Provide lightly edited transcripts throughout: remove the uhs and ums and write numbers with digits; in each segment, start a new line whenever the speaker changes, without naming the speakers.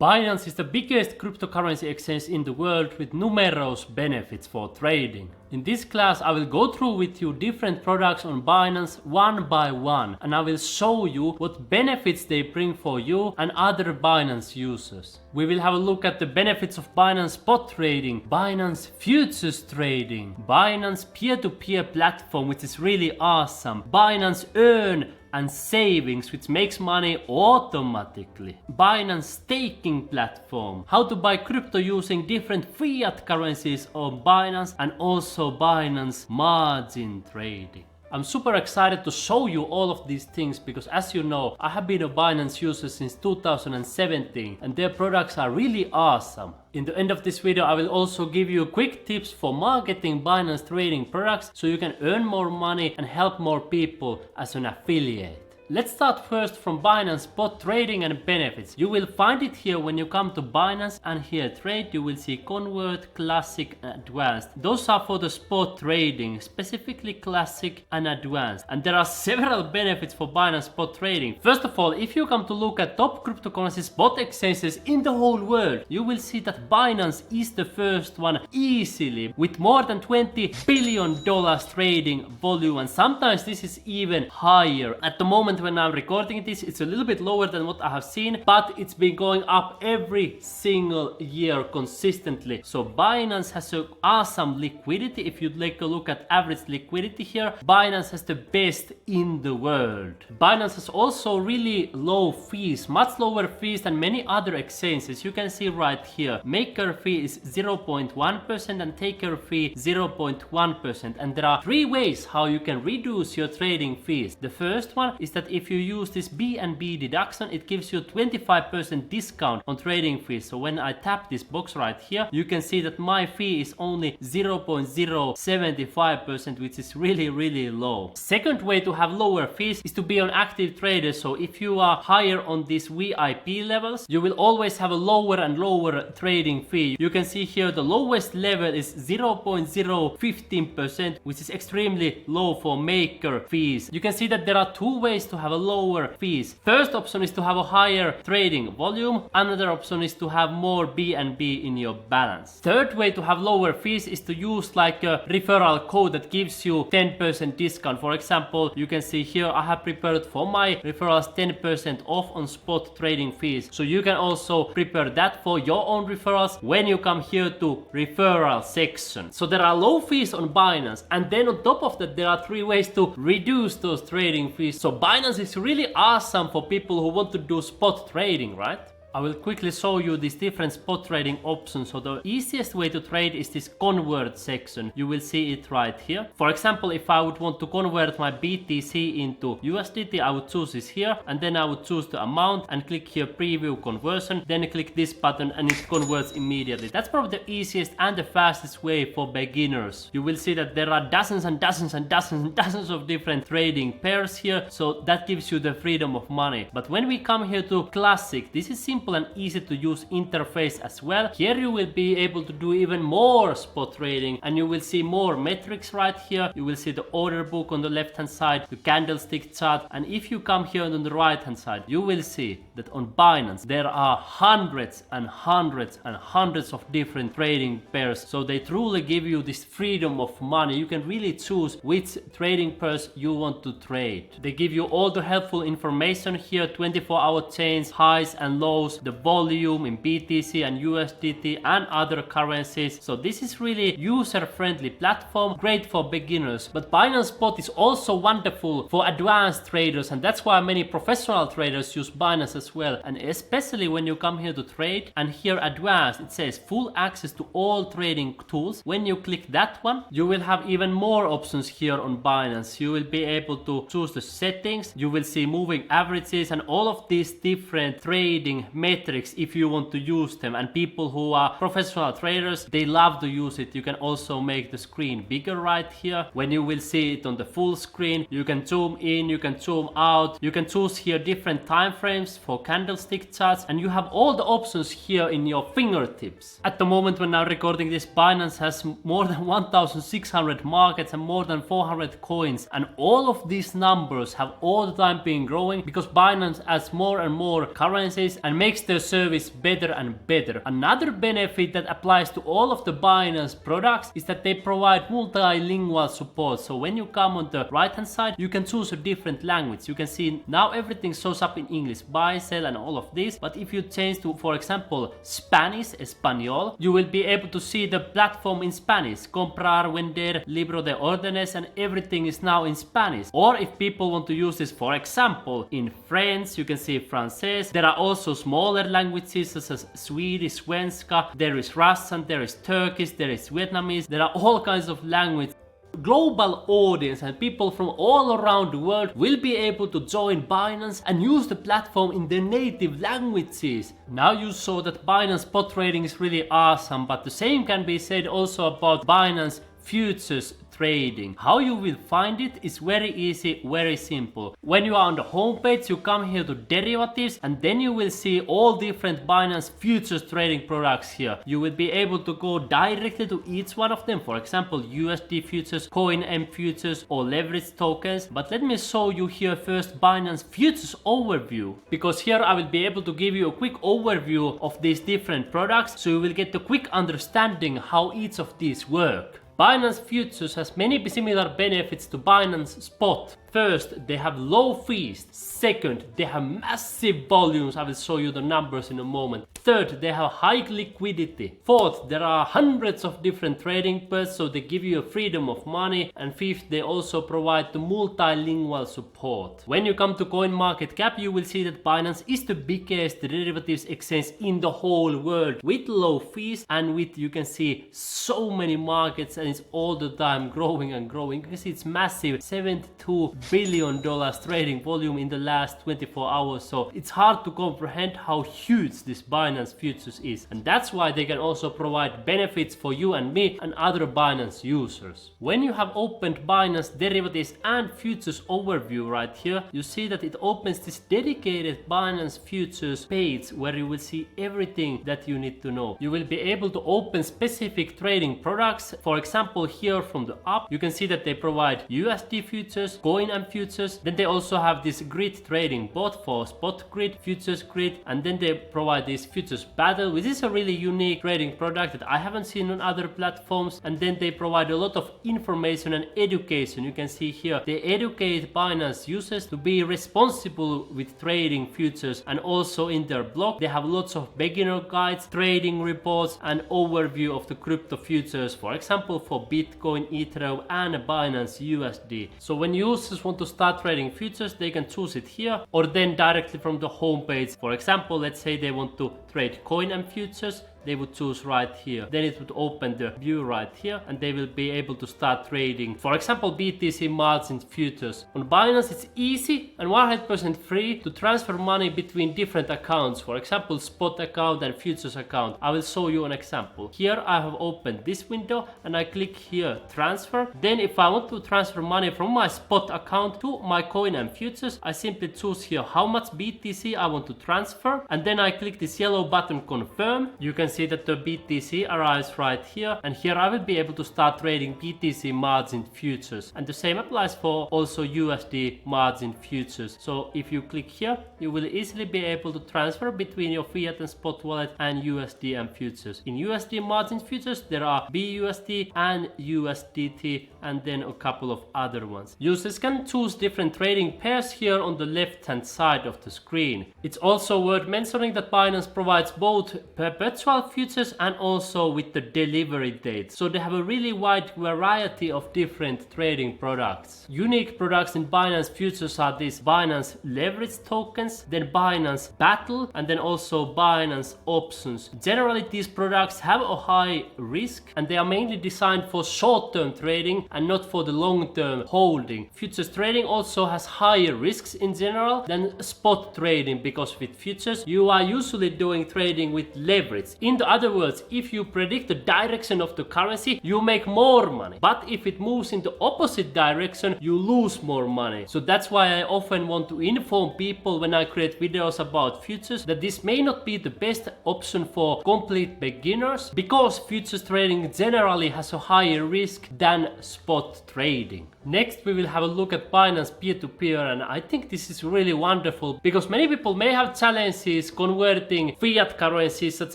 Binance is the biggest cryptocurrency exchange in the world with numerous benefits for trading. In this class I will go through with you different products on Binance one by one, and I will show you what benefits they bring for you and other Binance users. We will have a look at the benefits of Binance spot trading, Binance futures trading, Binance peer-to-peer platform, which is really awesome, Binance earn and savings, which makes money automatically, Binance staking platform, how to buy crypto using different fiat currencies on Binance, and also Binance margin trading. I'm super excited to show you all of these things because, as you know, I have been a Binance user since 2017 and their products are really awesome. In the end of this video I will also give you quick tips for marketing Binance trading products so you can earn more money and help more people as an affiliate. Let's start first from Binance spot trading and benefits. You will find it here when you come to Binance, and here trade you will see convert, classic and advanced. Those are for the spot trading, specifically classic and advanced. And there are several benefits for Binance spot trading. First of all, if you come to look at top cryptocurrency spot exchanges in the whole world, you will see that Binance is the first one easily with more than $20 billion trading volume, and sometimes this is even higher. At the moment when I'm recording this, it's a little bit lower than what I have seen, but it's been going up every single year consistently. So Binance has an awesome liquidity. If you take a look at average liquidity here, Binance has the best in the world. Binance has also really low fees, much lower fees than many other exchanges. You can see right here, maker fee is 0.1% and taker fee 0.1%. And there are three ways how you can reduce your trading fees. The first one is that if you use this BNB deduction, it gives you 25% discount on trading fees. So when I tap this box right here, you can see that my fee is only 0.075%, which is really low. Second way to have lower fees is to be on active traders. So if you are higher on these VIP levels, you will always have a lower and lower trading fee. You can see here the lowest level is 0.015%, which is extremely low for maker fees. You can see that there are two ways to have a lower fees. First option is to have a higher trading volume. Another option is to have more BNB in your balance. Third way to have lower fees is to use like a referral code that gives you 10% discount. For example, you can see here I have prepared for my referrals 10% off on spot trading fees. So you can also prepare that for your own referrals when you come here to referral section. So there are low fees on Binance, and then on top of that there are three ways to reduce those trading fees. So Binance is really awesome for people who want to do spot trading, right? I will quickly show you these different spot trading options. So the easiest way to trade is this convert section. You will see it right here. For example, if I would want to convert my BTC into USDT, I would choose this here, and then I would choose the amount and click here preview conversion, then click this button and it converts immediately. That's probably the easiest and the fastest way for beginners. You will see that there are dozens and dozens and dozens and dozens of different trading pairs here, so that gives you the freedom of money. But when we come here to classic, this is simple and easy to use interface as well. Here you will be able to do even more spot trading, and you will see more metrics right here. You will see the order book on the left hand side, the candlestick chart, and if you come here on the right hand side, you will see that on Binance there are hundreds and hundreds and hundreds of different trading pairs. So they truly give you this freedom of money. You can really choose which trading pairs you want to trade. They give you all the helpful information here, 24-hour chains, highs and lows, the volume in BTC and USDT and other currencies. So this is really user-friendly platform, great for beginners. But Binance Spot is also wonderful for advanced traders, and that's why many professional traders use Binance as well. And especially when you come here to trade, and here advanced, it says full access to all trading tools. When you click that one, you will have even more options here on Binance. You will be able to choose the settings, you will see moving averages and all of these different trading metrics if you want to use them. And people who are professional traders, they love to use it. You can also make the screen bigger right here. When you will see it on the full screen, you can zoom in, you can zoom out, you can choose here different time frames for candlestick charts, and you have all the options here in your fingertips. At the moment when I'm recording this, Binance has more than 1,600 markets and more than 400 coins, and all of these numbers have all the time been growing because Binance adds more and more currencies and makes their service better and better. Another benefit that applies to all of the Binance products is that they provide multilingual support. So when you come on the right hand side, you can choose a different language. You can see now everything shows up in English, buy, sell and all of this. But if you change to, for example, Spanish, Español, you will be able to see the platform in Spanish. Comprar, vender, libro de órdenes, and everything is now in Spanish. Or if people want to use this, for example, in French, you can see Francais. There are also smaller languages such as Swedish, Svenska, there is Russian, there is Turkish, there is Vietnamese, there are all kinds of languages. Global audience and people from all around the world will be able to join Binance and use the platform in their native languages. Now you saw that Binance spot trading is really awesome, but the same can be said also about Binance futures trading. How you will find it is very easy, very simple. When you are on the home page, you come here to derivatives and then you will see all different Binance futures trading products here. You will be able to go directly to each one of them. For example, USD futures, Coin M futures or leverage tokens. But let me show you here first Binance futures overview, because here I will be able to give you a quick overview of these different products so you will get a quick understanding how each of these work. Binance Futures has many similar benefits to Binance Spot. First, they have low fees. Second, they have massive volumes. I will show you the numbers in a moment. Third, they have high liquidity. Fourth, there are hundreds of different trading pairs, so they give you a freedom of money. And fifth, they also provide the multilingual support. When you come to CoinMarketCap, you will see that Binance is the biggest derivatives exchange in the whole world with low fees and with, you can see, so many markets, and it's all the time growing and growing. You can see it's massive, $72 billion trading volume in the last 24 hours. So it's hard to comprehend how huge this Binance Futures is. And that's why they can also provide benefits for you and me and other Binance users. When you have opened Binance Derivatives and Futures overview right here, you see that it opens this dedicated Binance Futures page where you will see everything that you need to know. You will be able to open specific trading products. For example, here from the up, you can see that they provide USD futures, Coin and futures. Then they also have this grid trading bot for spot grid, futures grid, and then they provide this futures battle, which is a really unique trading product that I haven't seen on other platforms. And then they provide a lot of information and education. You can see here they educate Binance users to be responsible with trading futures, and also in their blog they have lots of beginner guides, trading reports, and overview of the crypto futures, for example for Bitcoin, Ethereum and Binance USD. So when users want to start trading futures, they can choose it here or then directly from the home page. For example, let's say they want to trade Coin and futures, they would choose right here. Then it would open the view right here and they will be able to start trading, for example, BTC margin futures. On Binance it's easy and 100% free to transfer money between different accounts, for example spot account and futures account. I will show you an example. Here I have opened this window and I click here transfer. Then if I want to transfer money from my spot account to my Coin and futures, I simply choose here how much BTC I want to transfer, and then I click this yellow button confirm. You can see that the BTC arrives right here, and here I will be able to start trading BTC margin futures, and the same applies for also USD margin futures. So if you click here, you will easily be able to transfer between your fiat and spot wallet and USD and futures. In USD margin futures there are BUSD and USDT and then a couple of other ones. Users can choose different trading pairs here on the left hand side of the screen. It's also worth mentioning that Binance provides both perpetual futures and also with the delivery date. So they have a really wide variety of different trading products. Unique products in Binance futures are these Binance leverage tokens, then Binance battle, and then also Binance options. Generally these products have a high risk and they are mainly designed for short-term trading and not for the long-term holding. Futures trading also has higher risks in general than spot trading, because with futures you are usually doing trading with leverage. In other words, if you predict the direction of the currency, you make more money. But if it moves in the opposite direction, you lose more money. So that's why I often want to inform people when I create videos about futures that this may not be the best option for complete beginners, because futures trading generally has a higher risk than spot trading. Next, we will have a look at Binance peer-to-peer, and I think this is really wonderful because many people may have challenges converting fiat currencies such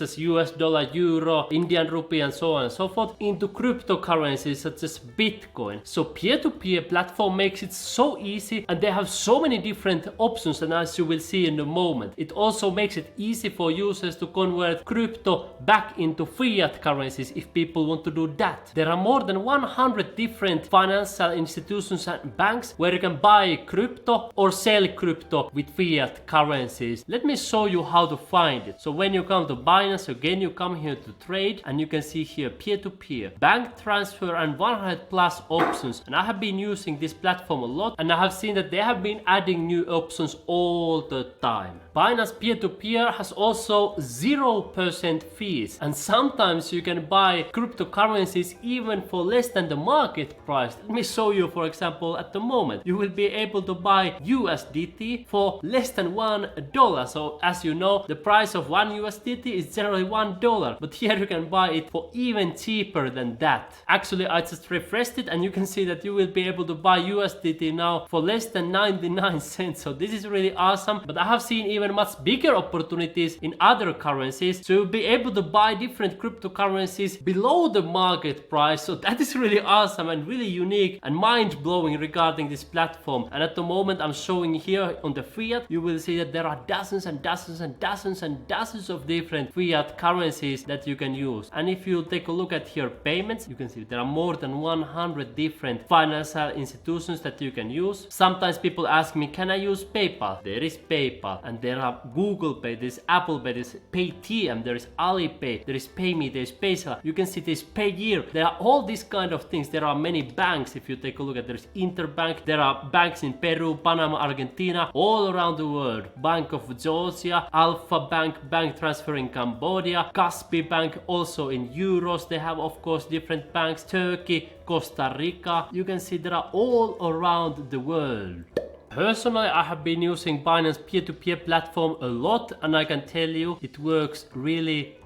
as US dollar, euro, Indian rupee and so on and so forth into cryptocurrencies such as Bitcoin. So peer-to-peer platform makes it so easy, and they have so many different options, and as you will see in a moment, it also makes it easy for users to convert crypto back into fiat currencies if people want to do that. There are more than 100 different financial institutions and banks where you can buy crypto or sell crypto with fiat currencies. Let me show you how to find it. So when you come to Binance, again you come here to trade, and you can see here peer-to-peer, bank transfer, and 100 plus options. And I have been using this platform a lot, and I have seen that they have been adding new options all the time. Binance peer-to-peer has also 0% fees, and sometimes you can buy cryptocurrencies even for less than the market price. Let me show you, for example, at the moment you will be able to buy USDT for less than $1. So as you know, the price of one USDT is generally $1, but here you can buy it for even cheaper than that. Actually, I just refreshed it, and you can see that you will be able to buy USDT now for less than 99 cents. So this is really awesome, but I have seen even much bigger opportunities in other currencies, so you'll be able to buy different cryptocurrencies below the market price. So that is really awesome and really unique and mind-blowing regarding this platform. And at the moment I'm showing here on the fiat, you will see that there are dozens and dozens and dozens and dozens of different fiat currencies that you can use. And if you take a look at here payments, you can see there are more than 100 different financial institutions that you can use. Sometimes people ask me, can I use PayPal? There is PayPal, and there are Google Pay, there's Apple Pay, there's Paytm, there is Alipay, there is PayMe, there is Paysala. You can see there's Payeer. There are all these kind of things. There are many banks. If you take a look at, there's Interbank, there are banks in Peru, Panama, Argentina, all around the world. Bank of Georgia, Alpha Bank, bank transfer in Cambodia, Kaspi Bank, also in euros. They have of course different banks, Turkey, Costa Rica. You can see there are all around the world. Personally, I have been using Binance peer-to-peer platform a lot, and I can tell you it works really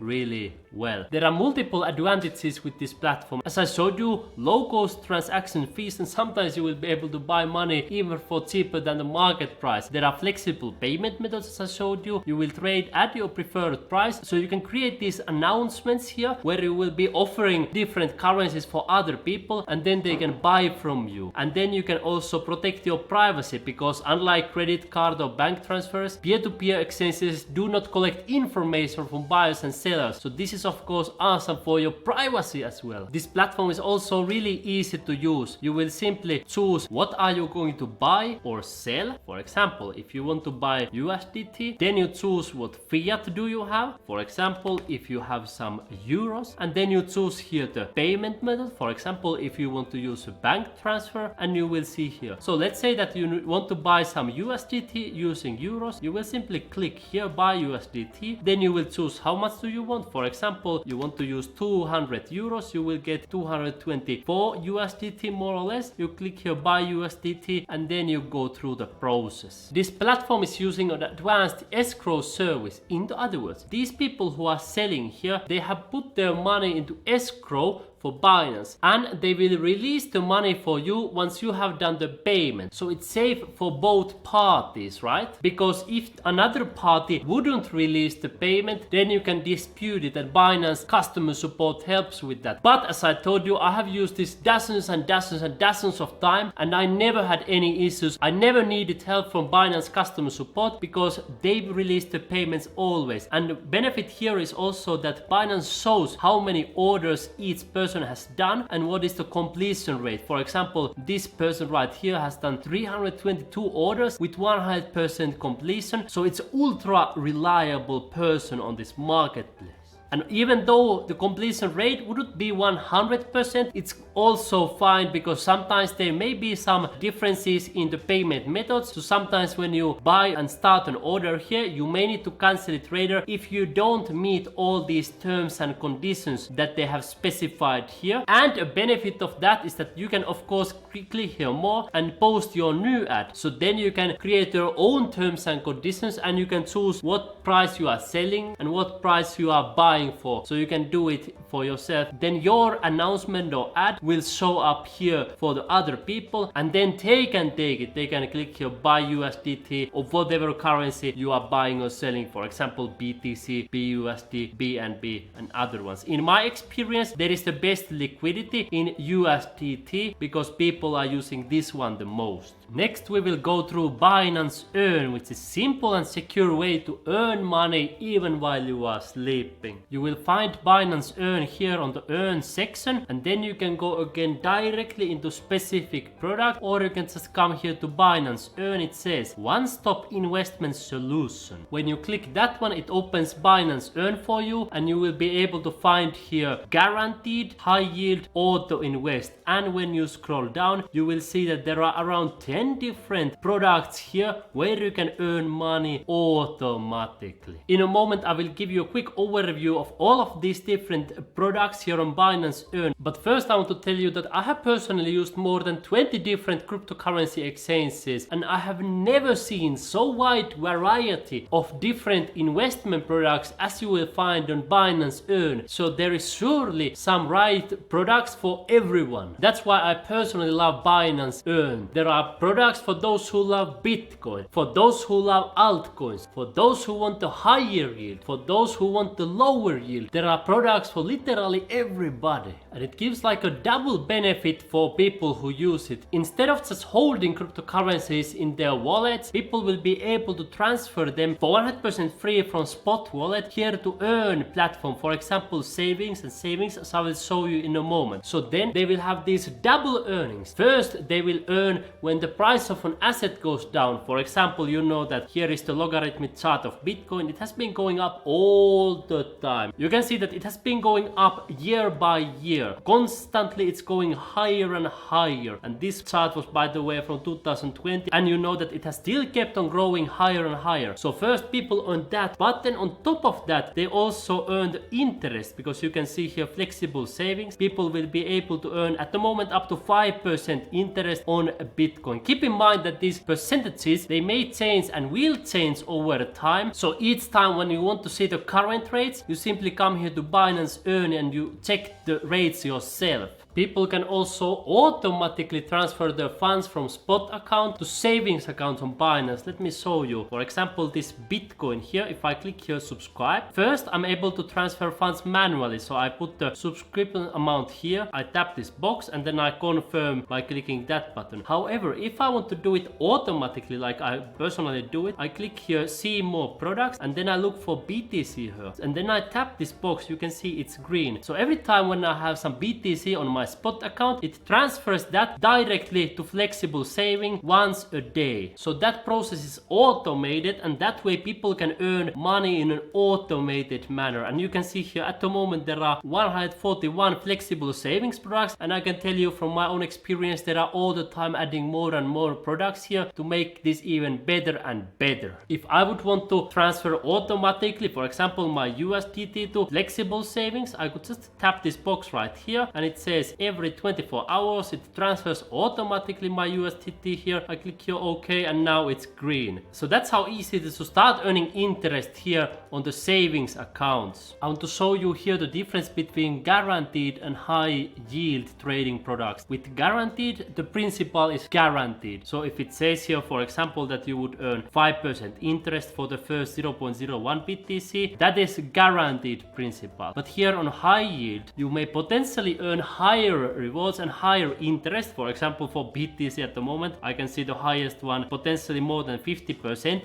well. There are multiple advantages with this platform. As I showed you, low cost transaction fees, and sometimes you will be able to buy money even for cheaper than the market price. There are flexible payment methods, as I showed you. You will trade at your preferred price, so you can create these announcements here where you will be offering different currencies for other people, and then they can buy from you. And then you can also protect your privacy, because unlike credit card or bank transfers, peer-to-peer exchanges do not collect information from buyers and sellers. So this is of course awesome for your privacy as well. This platform is also really easy to use. You will simply choose what are you going to buy or sell. For example, if you want to buy USDT, then you choose what fiat do you have. For example, if you have some euros, and then you choose here the payment method. For example, if you want to use a bank transfer, and you will see here. So let's say that you want to buy some USDT using euros. You will simply click here buy USDT. Then you will choose how much do you want. For example, you want to use 200 euros, you will get 224 USDT more or less. You click here buy USDT, and then you go through the process. This platform is using an advanced escrow service. In other words, these people who are selling here, they have put their money into escrow for Binance, and they will release the money for you once you have done the payment. So it's safe for both parties, right? Because if another party wouldn't release the payment, then you can dispute it, and Binance customer support helps with that. But as I told you, I have used this dozens and dozens and dozens of times, and I never had any issues. I never needed help from Binance customer support because they release the payments always. And the benefit here is also that Binance shows how many orders each person has done and what is the completion rate. For example, this person right here has done 322 orders with 100% completion, so it's ultra reliable person on this marketplace. And even though the completion rate wouldn't be 100%, it's also fine because sometimes there may be some differences in the payment methods. So sometimes when you buy and start an order here, you may need to cancel it later if you don't meet all these terms and conditions that they have specified here. And a benefit of that is that you can of course click here more and post your new ad. So then you can create your own terms and conditions, and you can choose what price you are selling and what price you are buying buying for, so you can do it for yourself. Then your announcement or ad will show up here for the other people, and then they can take it. They can click here buy USDT or whatever currency you are buying or selling, for example BTC, BUSD, BNB and other ones. In my experience, there is the best liquidity in USDT because people are using this one the most. Next we will go through Binance Earn, which is simple and secure way to earn money even while you are sleeping. You will find Binance Earn here on the Earn section, and then you can go again directly into specific product, or you can just come here to Binance Earn. It says one-stop investment solution. When you click that one, it opens Binance Earn for you, and you will be able to find here guaranteed, high yield, auto invest. And when you scroll down, you will see that there are around 10 different products here where you can earn money automatically. In a moment I will give you a quick overview of all of these different products here on Binance Earn, but first I want to tell you that I have personally used more than 20 different cryptocurrency exchanges, and I have never seen so wide variety of different investment products as you will find on Binance Earn. So there is surely some right products for everyone. That's why I personally love Binance Earn. There are products for those who love Bitcoin, for those who love altcoins, for those who want the higher yield, for those who want the lower yield. There are products for literally everybody, and it gives like a double benefit for people who use it. Instead of just holding cryptocurrencies in their wallets, people will be able to transfer them for 100% free from spot wallet here to Earn platform, for example savings, as I will show you in a moment. So then they will have these double earnings. First they will earn when the price of an asset goes down. For example, you know that here is the logarithmic chart of Bitcoin. It has been going up all the time. You can see that it has been going up year by year. Constantly it's going higher and higher. And this chart was, by the way, from 2020. And you know that it has still kept on growing higher and higher. So first people earn that, but then on top of that, they also earn the interest, because you can see here flexible savings. People will be able to earn at the moment up to 5% interest on Bitcoin. Keep in mind that these percentages, they may change and will change over time. So each time when you want to see the current rates, you simply come here to Binance Earn and you check the rates yourself. People can also automatically transfer their funds from spot account to savings account on Binance. Let me show you. For example, this Bitcoin here, if I click here subscribe, first I'm able to transfer funds manually. So I put the subscription amount here, I tap this box, and then I confirm by clicking that button. However, if I want to do it automatically like I personally do it, I click here see more products, and then I look for BTC here, and then I tap this box. You can see it's green. So every time when I have some BTC on my spot account, it transfers that directly to flexible saving once a day. So that process is automated, and that way people can earn money in an automated manner. And you can see here at the moment there are 141 flexible savings products, and I can tell you from my own experience there are all the time adding more and more products here to make this even better and better. If I would want to transfer automatically, for example my USDT to flexible savings, I could just tap this box right here, and it says every 24 hours it transfers automatically my USDT here. I click here OK, and now it's green. So that's how easy it is to start earning interest here on the savings accounts. I want to show you here the difference between guaranteed and high yield trading products. With guaranteed, the principal is guaranteed. So if it says here, for example, that you would earn 5% interest for the first 0.01 BTC, that is guaranteed principal. But here on high yield, you may potentially earn higher rewards and higher interest. For example, for BTC at the moment, I can see the highest one potentially more than 50%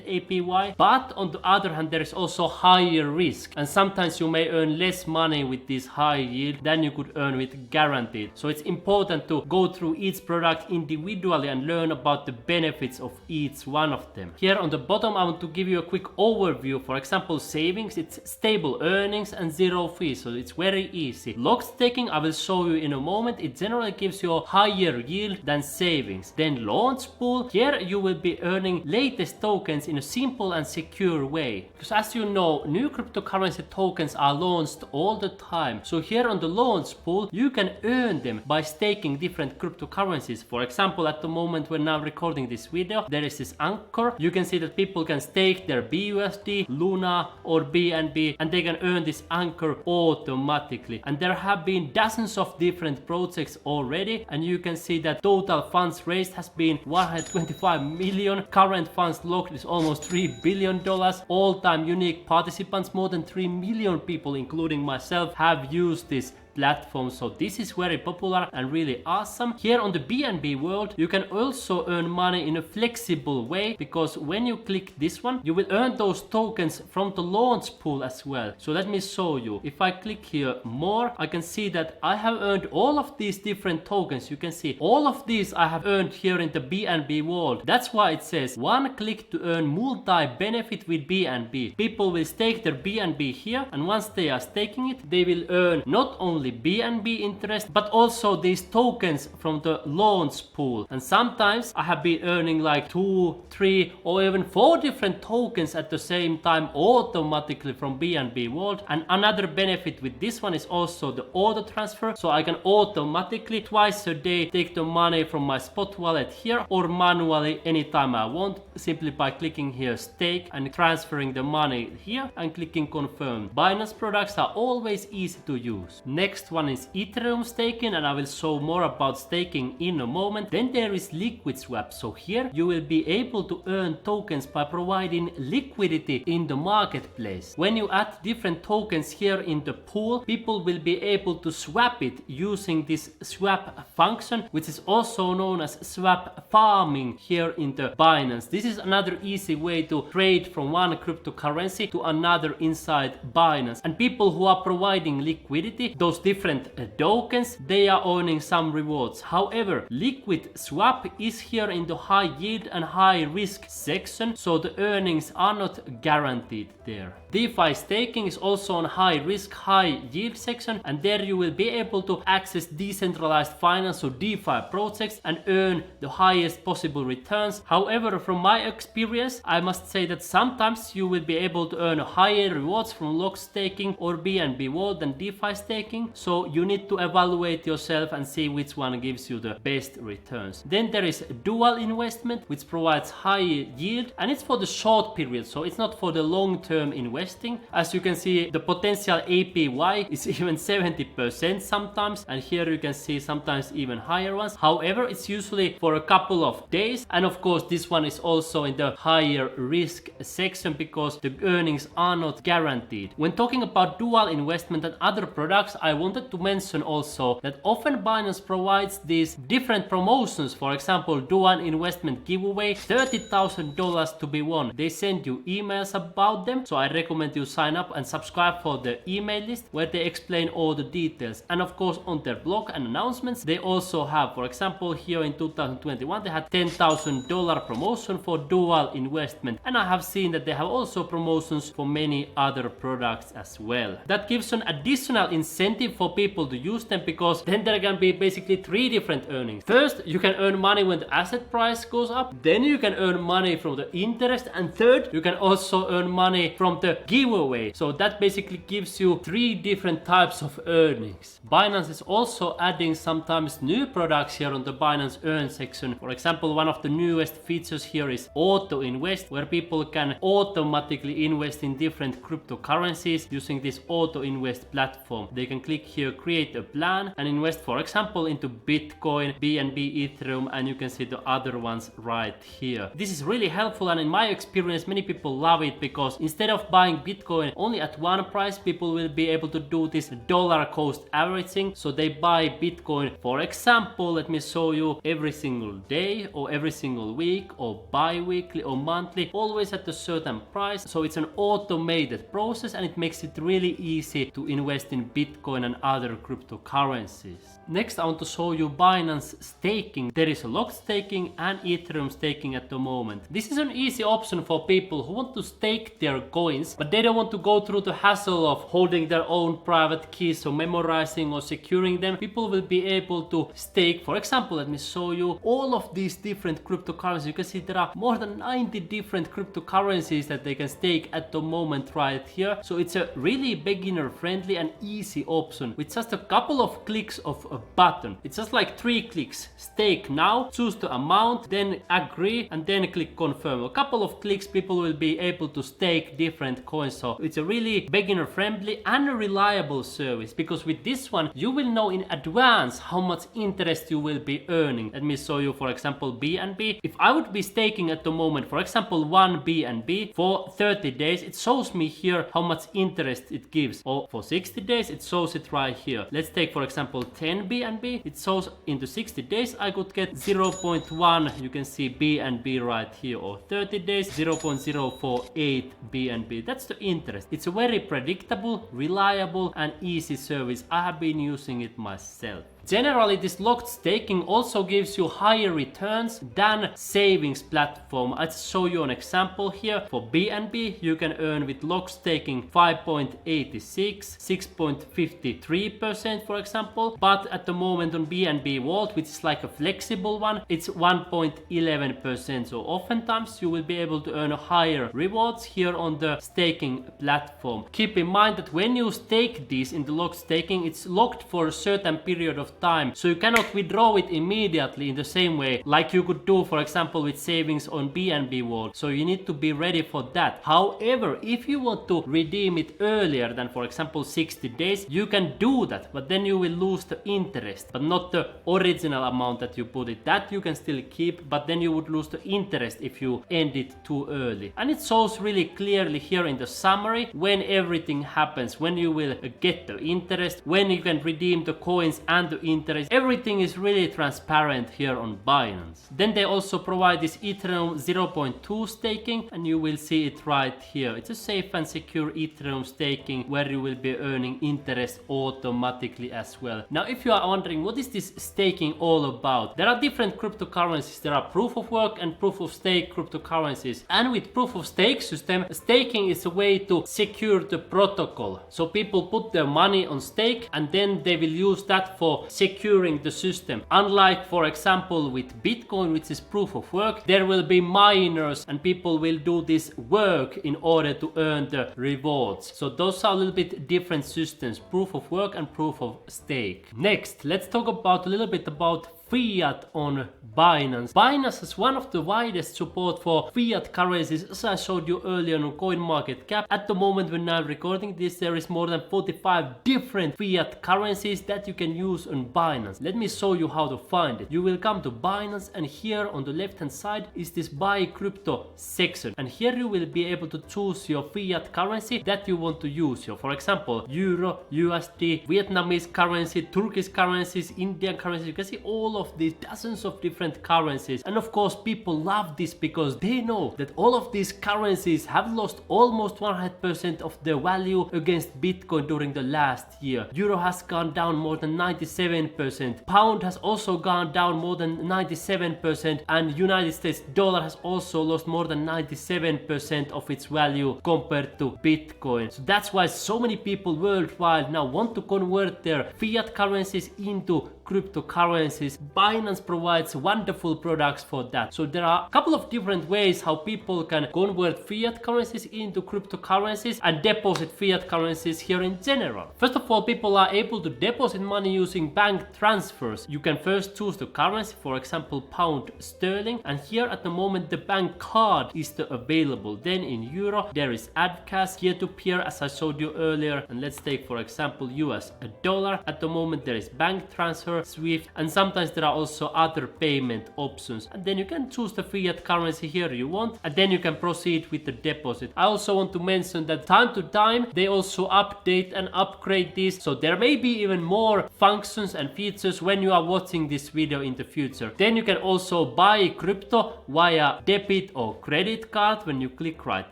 APY. But on the other hand, there is also higher risk, and sometimes you may earn less money with this high yield than you could earn with guaranteed. So it's important to go through each product individually and learn about the benefits of each one of them. Here on the bottom, I want to give you a quick overview. For example, savings, it's stable earnings and zero fees, so it's very easy. Log staking, I will show you in a moment, it generally gives you a higher yield than savings. Then launch pool, here you will be earning latest tokens in a simple and secure way. Because as you know, new cryptocurrency tokens are launched all the time. So here on the launch pool, you can earn them by staking different cryptocurrencies. For example, at the moment when I'm recording this video, there is this anchor. You can see that people can stake their BUSD, Luna or BNB, and they can earn this anchor automatically. And there have been dozens of different projects already, and you can see that total funds raised has been 125 million. Current funds locked is almost $3 billion. All-time unique participants, more than 3 million people, including myself, have used this platform. So this is very popular and really awesome. Here on the BNB world, you can also earn money in a flexible way, because when you click this one, you will earn those tokens from the launch pool as well. So let me show you. If I click here more, I can see that I have earned all of these different tokens. You can see all of these I have earned here in the BNB world. That's why it says one click to earn multi-benefit with BNB. People will stake their BNB here, and once they are staking it, they will earn not only BNB interest, but also these tokens from the launch pool. And sometimes I have been earning like 2, 3 or even 4 different tokens at the same time automatically from BNB world. And another benefit with this one is also the auto transfer. So I can automatically twice a day take the money from my spot wallet here, or manually anytime I want, simply by clicking here stake and transferring the money here and clicking confirm. Binance products are always easy to use. Next one is Ethereum staking, and I will show more about staking in a moment. Then there is liquid swap. So here you will be able to earn tokens by providing liquidity in the marketplace. When you add different tokens here in the pool, people will be able to swap it using this swap function, which is also known as swap farming here in the Binance. This is another easy way to trade from one cryptocurrency to another inside Binance. And people who are providing liquidity, those different tokens, they are earning some rewards. However, liquid swap is here in the high yield and high risk section, so the earnings are not guaranteed there. DeFi staking is also on high risk, high yield section, and there you will be able to access decentralized finance or DeFi projects and earn the highest possible returns. However, from my experience, I must say that sometimes you will be able to earn higher rewards from lock staking or BNB world than DeFi staking. So you need to evaluate yourself and see which one gives you the best returns. Then there is dual investment, which provides high yield, and it's for the short period, so it's not for the long-term investing. As you can see, the potential APY is even 70% sometimes, and here you can see sometimes even higher ones. However, it's usually for a couple of days, and of course this one is also in the higher risk section because the earnings are not guaranteed. When talking about dual investment and other products, I wanted to mention also that often Binance provides these different promotions. For example, dual investment giveaway, $30,000 to be won. They send you emails about them, so I recommend you sign up and subscribe for the email list where they explain all the details. And of course on their blog and announcements, they also have, for example, here in 2021 they had $10,000 promotion for dual investment, and I have seen that they have also promotions for many other products as well. That gives an additional incentive for people to use them, because then there can be basically 3 different earnings. First, you can earn money when the asset price goes up, then you can earn money from the interest, and third, you can also earn money from the giveaway. So that basically gives you 3 different types of earnings. Binance is also adding sometimes new products here on the Binance Earn section. For example, one of the newest features here is auto invest, where people can automatically invest in different cryptocurrencies using this auto invest platform. They can click here create a plan and invest, for example, into Bitcoin, BNB, Ethereum, and you can see the other ones right here. This is really helpful, and in my experience many people love it, because instead of buying Bitcoin only at one price, people will be able to do this dollar cost averaging. So they buy Bitcoin, for example, let me show you, every single day or every single week or bi-weekly or monthly, always at a certain price. So it's an automated process, and it makes it really easy to invest in Bitcoin than other cryptocurrencies. Next, I want to show you Binance staking. There is a locked staking and Ethereum staking at the moment. This is an easy option for people who want to stake their coins, but they don't want to go through the hassle of holding their own private keys, so memorizing or securing them. People will be able to stake, for example, let me show you all of these different cryptocurrencies. You can see there are more than 90 different cryptocurrencies that they can stake at the moment right here. So it's a really beginner friendly and easy option with just a couple of clicks of a button. It's just like 3 clicks. Stake now, choose the amount, then agree, and then click confirm. A couple of clicks, people will be able to stake different coins. So it's a really beginner friendly and a reliable service, because with this one you will know in advance how much interest you will be earning. Let me show you, for example, BNB. If I would be staking at the moment, for example, 1 BNB for 30 days, it shows me here how much interest it gives. Or for 60 days, it shows it right here. Let's take, for example, 10 BNB. It shows into 60 days I could get 0.1, you can see BNB right here, or 30 days 0.048 BNB. That's the interest. It's a very predictable, reliable and easy service. I have been using it myself. Generally, this locked staking also gives you higher returns than savings platform. I'll show you an example here. For BNB, you can earn with locked staking 5.86, 6.53% for example. But at the moment on BNB Vault, which is like a flexible one, it's 1.11%. So oftentimes you will be able to earn higher rewards here on the staking platform. Keep in mind that when you stake these in the locked staking, it's locked for a certain period of time, so you cannot withdraw it immediately in the same way like you could do, for example, with savings on BNB Vault. So you need to be ready for that. However, if you want to redeem it earlier than, for example, 60 days, you can do that, but then you will lose the interest, but not the original amount that you put it. That you can still keep, but then you would lose the interest if you end it too early. And it shows really clearly here in the summary when everything happens, when you will get the interest, when you can redeem the coins and the interest. Everything is really transparent here on Binance. Then they also provide this Ethereum 0.2 staking, and you will see it right here. It's a safe and secure Ethereum staking where you will be earning interest automatically as well. Now, if you are wondering what is this staking all about, there are different cryptocurrencies. There are proof of work and proof of stake cryptocurrencies. And with proof of stake system, staking is a way to secure the protocol. So people put their money on stake and then they will use that for securing the system. Unlike, for example, with Bitcoin, which is proof of work, there will be miners and people will do this work in order to earn the rewards. So those are a little bit different systems, proof of work and proof of stake. Next, let's talk about a little bit about fiat on Binance. Binance has one of the widest support for fiat currencies, as I showed you earlier on CoinMarketCap. At the moment when I'm recording this, there is more than 45 different fiat currencies that you can use on Binance. Let me show you how to find it. You will come to Binance, and here on the left hand side is this buy crypto section, and here you will be able to choose your fiat currency that you want to use. So for example, Euro, USD, Vietnamese currency, Turkish currencies, Indian currencies. You can see all of these dozens of different currencies, and of course people love this because they know that all of these currencies have lost almost 100% of their value against Bitcoin during the last year. Euro has gone down more than 97%, pound has also gone down more than 97%, and United States dollar has also lost more than 97% of its value compared to Bitcoin. So that's why so many people worldwide now want to convert their fiat currencies into cryptocurrencies. Binance provides wonderful products for that. So there are a couple of different ways how people can convert fiat currencies into cryptocurrencies and deposit fiat currencies here in general. First of all, people are able to deposit money using bank transfers. You can first choose the currency, for example pound sterling, and here at the moment the bank card is available. Then in euro there is AdCash, peer-to-peer as I showed you earlier, and let's take for example US dollar. At the moment there is bank transfer, Wire, Swift, and sometimes there are also other payment options. And then you can choose the fiat currency here you want, and then you can proceed with the deposit. I also want to mention that time to time they also update and upgrade this, so there may be even more functions and features when you are watching this video in the future. Then you can also buy crypto via debit or credit card when you click right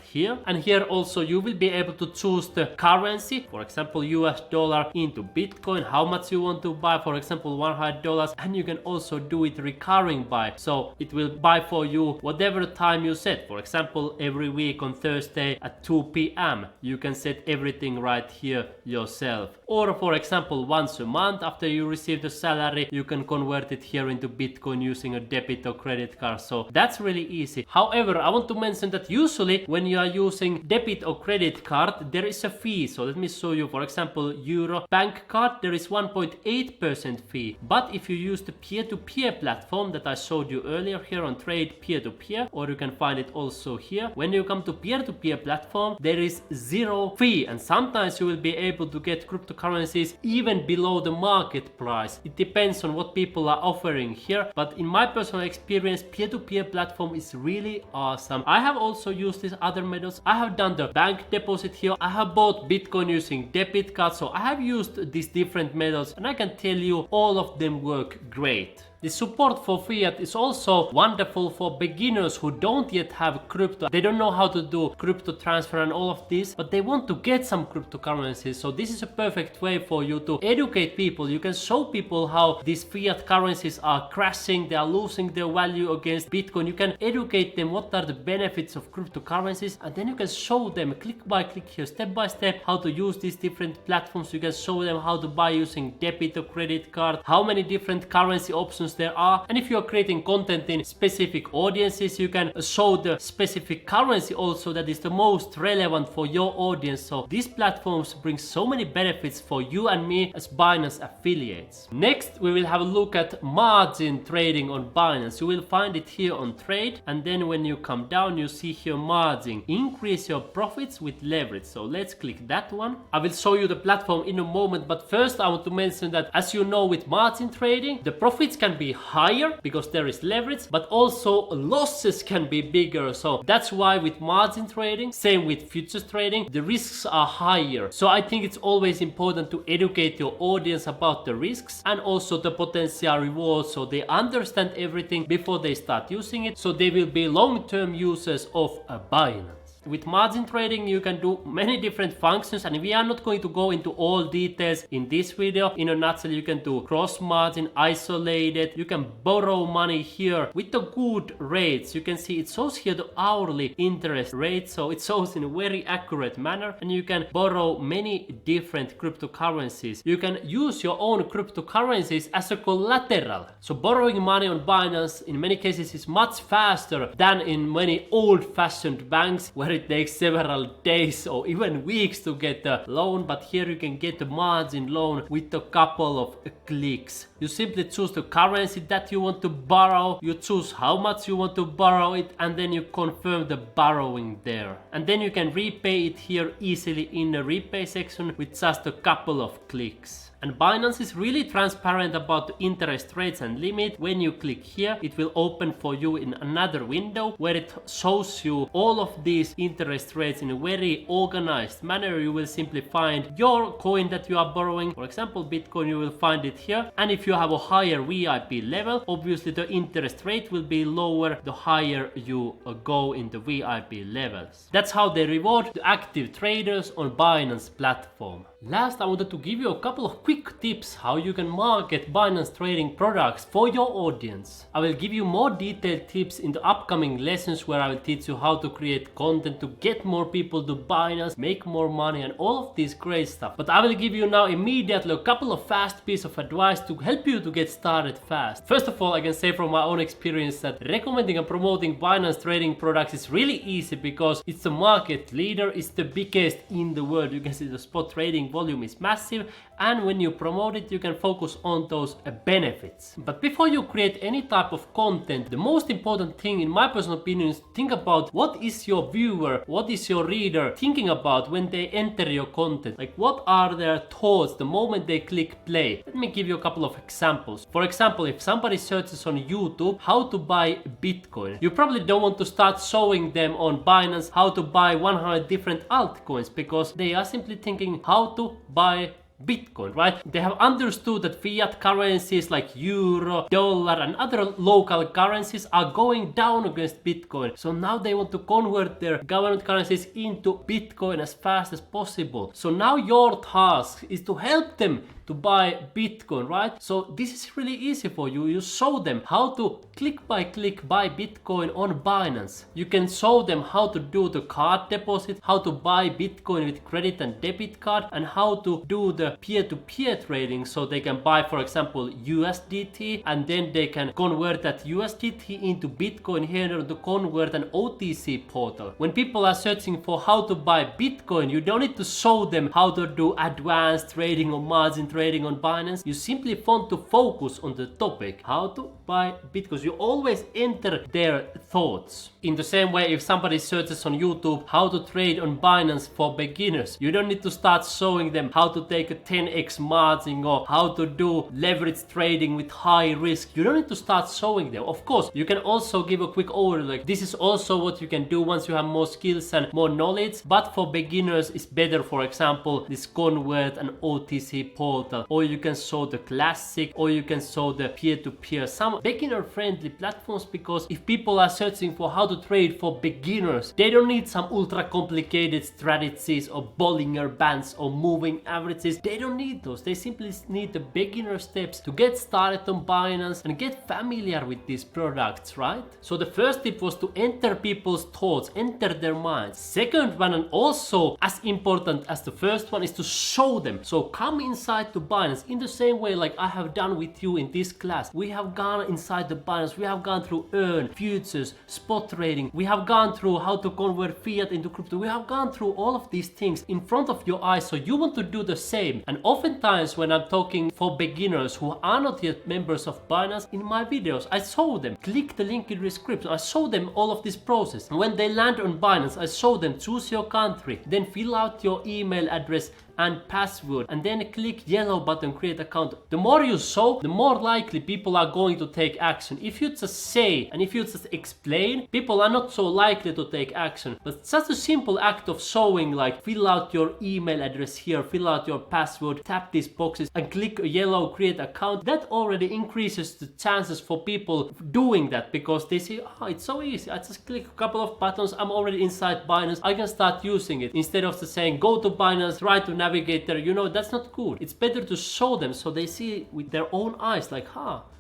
here, and here also you will be able to choose the currency, for example US dollar into Bitcoin, how much you want to buy, for example $100, and you can also do it recurring buy, so it will buy for you whatever time you set. For example, every week on Thursday at 2 p.m. you can set everything right here yourself. Or for example, once a month after you receive the salary, you can convert it here into Bitcoin using a debit or credit card. So that's really easy. However, I want to mention that usually when you are using debit or credit card, there is a fee. So let me show you. For example, Euro bank card, there is 1.8% fee. But if you use the peer-to-peer platform that I showed you earlier here on Trade peer-to-peer, or you can find it also here, when you come to peer-to-peer platform, there is zero fee, and sometimes you will be able to get cryptocurrencies even below the market price. It depends on what people are offering here, but in my personal experience, peer-to-peer platform is really awesome. I have also used these other methods. I have done the bank deposit here. I have bought Bitcoin using debit card, so I have used these different methods, and I can tell you all of them work great. The support for fiat is also wonderful for beginners who don't yet have crypto. They don't know how to do crypto transfer and all of this, but they want to get some cryptocurrencies. So this is a perfect way for you to educate people. You can show people how these fiat currencies are crashing, they are losing their value against Bitcoin. You can educate them what are the benefits of cryptocurrencies, and then you can show them click by click here, step by step, how to use these different platforms. You can show them how to buy using debit or credit card, how many different currency options there are, and if you are creating content in specific audiences, you can show the specific currency also that is the most relevant for your audience. So these platforms bring so many benefits for you and me as Binance affiliates. Next, we will have a look at margin trading on Binance. You will find it here on Trade, and then when you come down, you see here margin. Increase your profits with leverage. So let's click that one. I will show you the platform in a moment, but first I want to mention that, as you know, with margin trading, the profits can be higher because there is leverage, but also losses can be bigger. So that's why with margin trading, same with futures trading, the risks are higher. So I think it's always important to educate your audience about the risks and also the potential rewards, so they understand everything before they start using it, so they will be long-term users of a Binance. With margin trading, you can do many different functions, and we are not going to go into all details in this video. In a nutshell, you can do cross margin, isolated, you can borrow money here with the good rates. You can see it shows here the hourly interest rate, so it shows in a very accurate manner, and you can borrow many different cryptocurrencies. You can use your own cryptocurrencies as a collateral. So borrowing money on Binance in many cases is much faster than in many old-fashioned banks where it takes several days or even weeks to get a loan, but here you can get a margin loan with a couple of clicks. You simply choose the currency that you want to borrow, you choose how much you want to borrow it, and then you confirm the borrowing there. And then you can repay it here easily in the repay section with just a couple of clicks. And Binance is really transparent about the interest rates and limit. When you click here, it will open for you in another window where it shows you all of these interest rates in a very organized manner. You will simply find your coin that you are borrowing. For example, Bitcoin, you will find it here. And if you have a higher VIP level, obviously the interest rate will be lower the higher you go in the VIP levels. That's how they reward the active traders on Binance platform. Last, I wanted to give you a couple of quick tips how you can market Binance trading products for your audience. I will give you more detailed tips in the upcoming lessons where I will teach you how to create content to get more people to Binance, make more money, and all of this great stuff. But I will give you now immediately a couple of fast pieces of advice to help you to get started fast. First of all, I can say from my own experience that recommending and promoting Binance trading products is really easy because it's the market leader, it's the biggest in the world. You can see the spot trading trading volume is massive, and when you promote it, you can focus on those benefits. But before you create any type of content, the most important thing, in my personal opinion, is think about what is your viewer, what is your reader thinking about when they enter your content. Like, what are their thoughts the moment they click play? Let me give you a couple of examples. For example, if somebody searches on YouTube how to buy Bitcoin, you probably don't want to start showing them on Binance how to buy 100 different altcoins, because they are simply thinking how to buy Bitcoin, right? They have understood that fiat currencies like euro, dollar, and other local currencies are going down against Bitcoin. So now they want to convert their government currencies into Bitcoin as fast as possible. So now your task is to help them to buy Bitcoin, right? So this is really easy for you. You show them how to click by click buy Bitcoin on Binance. You can show them how to do the card deposit, how to buy Bitcoin with credit and debit card, and how to do the peer-to-peer trading, so they can buy, for example, USDT, and then they can convert that USDT into Bitcoin here to convert an OTC portal. When people are searching for how to buy Bitcoin, you don't need to show them how to do advanced trading or margin trading on Binance. You simply want to focus on the topic, how to buy Bitcoin. You always enter their thoughts. In the same way, if somebody searches on YouTube how to trade on Binance for beginners, you don't need to start showing them how to take a 10x margin or how to do leverage trading with high risk. You don't need to start showing them. Of course, you can also give a quick overview, like this is also what you can do once you have more skills and more knowledge, but for beginners it's better, for example, this convert an OTC portal, or you can show the classic, or you can show the peer-to-peer, some beginner friendly platforms, because if people are searching for how to trade for beginners, they don't need some ultra complicated strategies or Bollinger Bands or moving averages. They don't need those. They simply need the beginner steps to get started on Binance and get familiar with these products, right? So the first tip was to enter people's thoughts, enter their minds. Second one, and also as important as the first one, is to show them. So come inside to Binance in the same way like I have done with you in this class. We have gone inside the Binance, we have gone through earn, futures, spot trading, we have gone through how to convert fiat into crypto, we have gone through all of these things in front of your eyes. So you want to do the same. And oftentimes when I'm talking for beginners who are not yet members of Binance, in my videos I show them, click the link in the description, I show them all of this process. And when they land on Binance, I show them, choose your country, then fill out your email address and password, and then click yellow button, create account. The more you show, the more likely people are going to take action. If you just say and if you just explain, people are not so likely to take action. But such a simple act of showing, like fill out your email address here, fill out your password, tap these boxes and click a yellow create account, that already increases the chances for people doing that, because they say, oh, it's so easy, I just click a couple of buttons, I'm already inside Binance, I can start using it, instead of just saying go to Binance, try to navigate there. You know, that's not cool. It's better to show them so they see with their own eyes, like,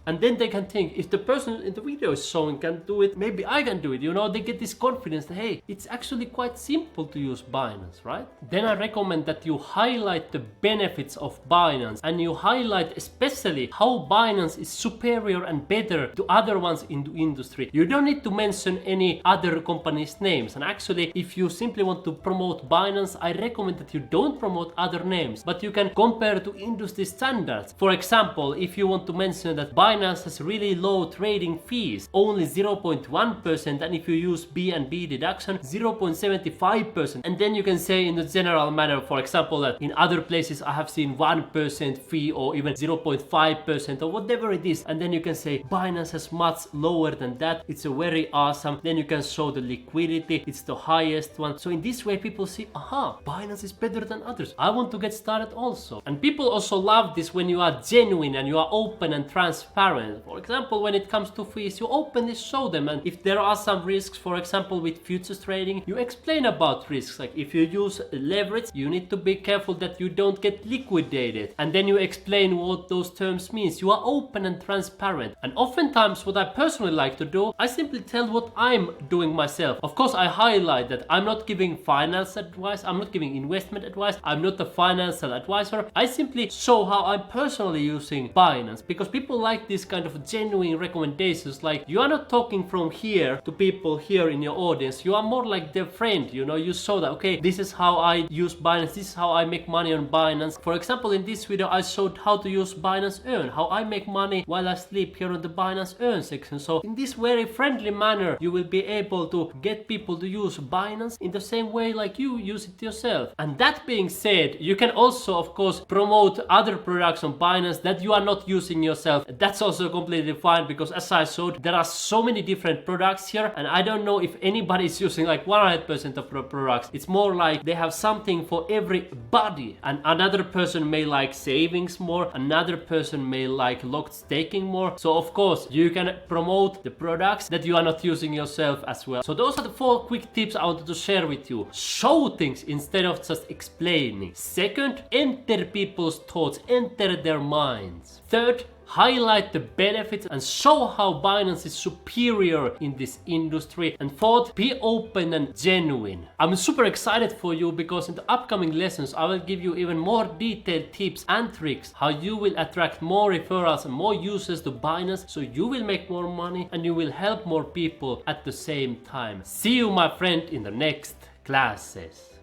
and then they can think, if the person in the video is showing can do it, maybe I can do it. You know, they get this confidence that, hey, it's actually quite simple to use Binance, right? Then I recommend that you highlight the benefits of Binance, and you highlight especially how Binance is superior and better to other ones in the industry. You don't need to mention any other company's names. And actually, if you simply want to promote Binance, I recommend that you don't promote other names, but you can compare to industry standards. For example, if you want to mention that Binance has really low trading fees, only 0.1%, and if you use B&B deduction, 0.75%. And then you can say in the general manner, for example, that in other places I have seen 1% fee or even 0.5% or whatever it is. And then you can say Binance has much lower than that. It's a very awesome. Then you can show the liquidity. It's the highest one. So in this way people see, aha, Binance is better than others. I want to get started also. And people also love this when you are genuine and you are open and transparent. For example, when it comes to fees, you openly show them, and if there are some risks, for example with futures trading, you explain about risks. Like if you use leverage, you need to be careful that you don't get liquidated, and then you explain what those terms means. You are open and transparent. And oftentimes what I personally like to do, I simply tell what I'm doing myself. Of course I highlight that I'm not giving finance advice, I'm not giving investment advice, I'm not not a financial advisor. I simply show how I'm personally using Binance, because people like this kind of genuine recommendations. Like, you are not talking from here to people here in your audience, you are more like their friend, you know. You show that, okay, this is how I use Binance, this is how I make money on Binance. For example, in this video I showed how to use Binance Earn, how I make money while I sleep here on the Binance Earn section. So in this very friendly manner, you will be able to get people to use Binance in the same way like you use it yourself. And that being said, you can also of course promote other products on Binance that you are not using yourself. That's also completely fine, because as I showed, there are so many different products here, and I don't know if anybody is using like 100% of the products. It's more like they have something for everybody, and another person may like savings more, another person may like locked staking more. So of course you can promote the products that you are not using yourself as well. So those are the 4 quick tips I wanted to share with you. Show things instead of just explaining. Second, enter people's thoughts, enter their minds. Third, highlight the benefits and show how Binance is superior in this industry. And fourth, be open and genuine. I'm super excited for you, because in the upcoming lessons I will give you even more detailed tips and tricks how you will attract more referrals and more users to Binance, so you will make more money and you will help more people at the same time. See you, my friend, in the next classes.